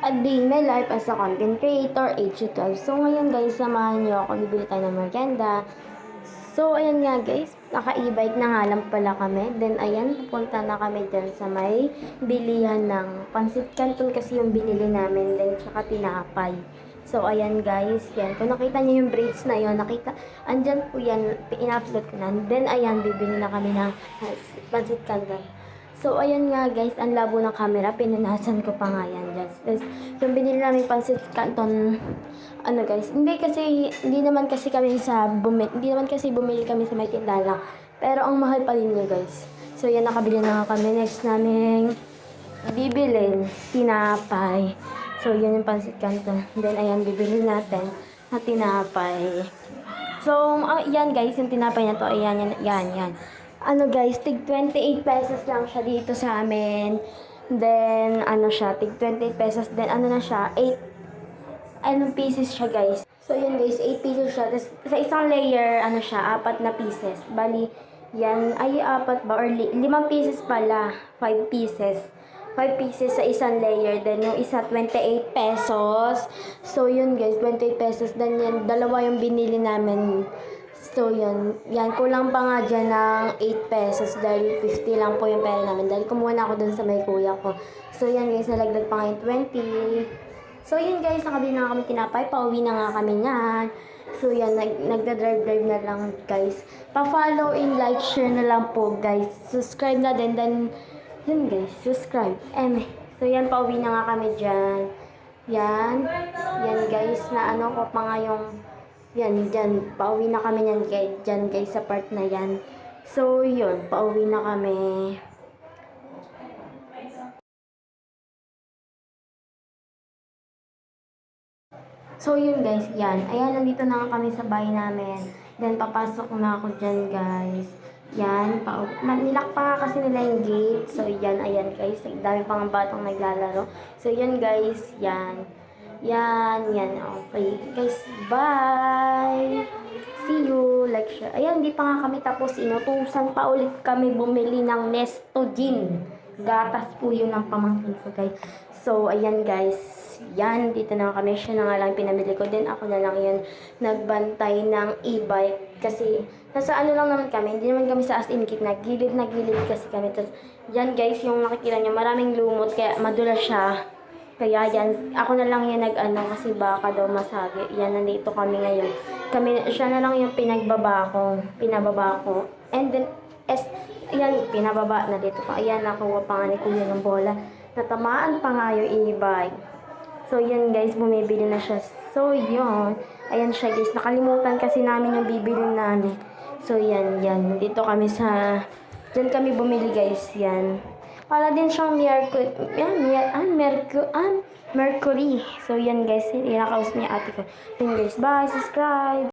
A day in my life as a content creator, age 12. So ngayon guys, samahan nyo ako, bibili tayo ng merienda. So ayan nga guys, naka-e-bike na nga lang pala kami. Then ayan, pupunta na kami dyan sa may bilihan ng Pansit Canton kasi yung binili namin. Then tsaka tinapay. So ayan guys, yan. Kung nakita nyo yung braids na yon, andyan po yan, in-upload ko na. Then ayan, bibili na kami ng Pansit Canton. So, ayan nga guys, ang labo ng camera, pinunasan ko pa nga yan guys. Yung binili namin Pansit Canton, ano guys, hindi naman kasi bumili kami sa may tindala. Pero ang mahal pa din niya guys. So, yan, nakabili na nga kami. Next namin bibilin, tinapay. So, yan yung Pansit Canton. Then, ayan, bibili natin na tinapay. So, yan guys, yung tinapay na to, ayan, yan. Ano guys, tig 28 pesos lang siya dito sa amin. Then, ano siya, tig 28 pesos. Then, ano na siya, 8 pieces siya guys. So, yun guys, 8 pieces siya. Tapos, sa isang layer, ano siya, 4 na pieces. Bali, yan, ay 4 ba? Or 5 pieces pala. 5 pieces. 5 pieces sa isang layer. Then, yung isa, 28 pesos. So, yun guys, 28 pesos. Then, yan, dalawa yung binili namin. So, yan, kulang pa nga dyan ng 8 pesos dahil 50 lang po yung pera namin. Dahil kumuha na ako dun sa may kuya ko. So, yan guys, nalaglag pa nga yung 20. So, yun guys, nakabili na kami tinapay. Pauwi na nga kami niyan. So, yan, nagda-drive na lang guys. Pa-follow and like, share na lang po guys. Subscribe na din. Then, yun guys, subscribe. So, yan, pauwi na nga kami dyan. Yan guys, na ano ko pa nga yung yan, dyan, pauwi na kami dyan guys, sa part na yan. So, yun, pauwi na kami. So, yun guys, yan. Ayan, nandito na nga kami sa bahay namin. Then, papasok na ako dyan guys. Yan, nilak pa nga kasi nila yung gate. So, yan, ayan guys. Dami pa nga batang naglalaro. So, yan guys, yan. Yan, okay. Guys, bye! See you! Like, share. Ayan, hindi pa nga kami tapos. Inutusan pa ulit kami bumili ng Nestogen. Gatas po yun ang pamangkin ko, guys. So, ayan, guys. Yan, dito na kami. Siya na nga lang pinamili ko. Then, ako na lang yun nagbantay ng e-bike. Kasi, nasa ano lang naman kami. Hindi naman kami sa as-in gitna. Gilid na gilid kasi kami. Tapos, yan, guys, yung nakikita nyo, maraming lumot. Kaya, madulas siya. Kaya yan, ako na lang yan kasi baka daw masagi. Yan, nandito kami ngayon. Siya na lang yung pinababa ko. And then, yan, pinababa na dito ko. Ayan, nakuha pa nga ni Kuya ng bola. Natamaan pa nga yung e-bike. So, yan guys, bumibili na siya. So, yun. Ayan siya guys. Nakalimutan kasi namin yung bibili namin. So, yan. Dito kami dyan kami bumili guys. Yan. Para din siyang Mercury. So, yan guys. Inakausap niya ate ko. Then guys, bye. Subscribe.